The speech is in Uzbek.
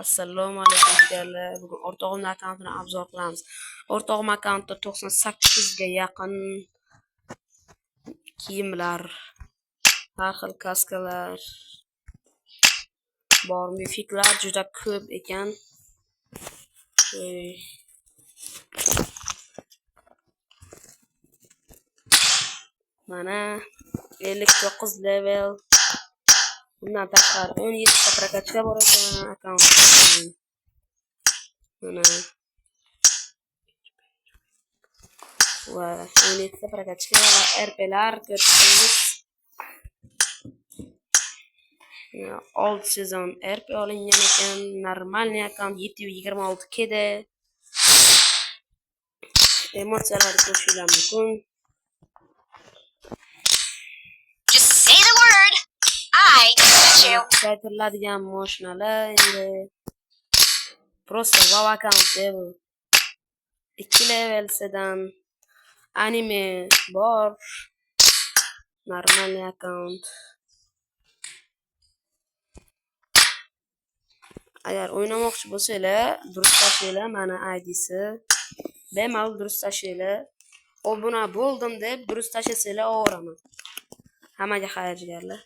Assalomu alaykum jigarlar. Bugun o'rtog'imning akkauntini obzor qilamiz. O'rtog'im akkauntda 98 ga yaqin kiyimlar, har xil kaskalar bor. Mifiklar juda ko'p ekan. Mana 59 level. Bundan tashqari 17 ta prokatchika bor ekan akkauntda. Mana va 17 ta prokatchika va RP'lar ko'rsangiz. Old sezon RP olingan ekan. Normalniy akkaunt 726 kda. Emotsiyalarni ko'rishingiz mumkin. Qaytariladigan mashinalar endi просто wow akkaunt bu. 2 level sedan anime bor. Normalniy akkaunt. Agar o'ynamoqchi bo'lsanglar, durust tashlaylar, mana ID'si. Bemalol durust tashlaylar. Obuna bo'ldim deb durust tashlasanglar, o'raman. Hammaga xayr jigarlar.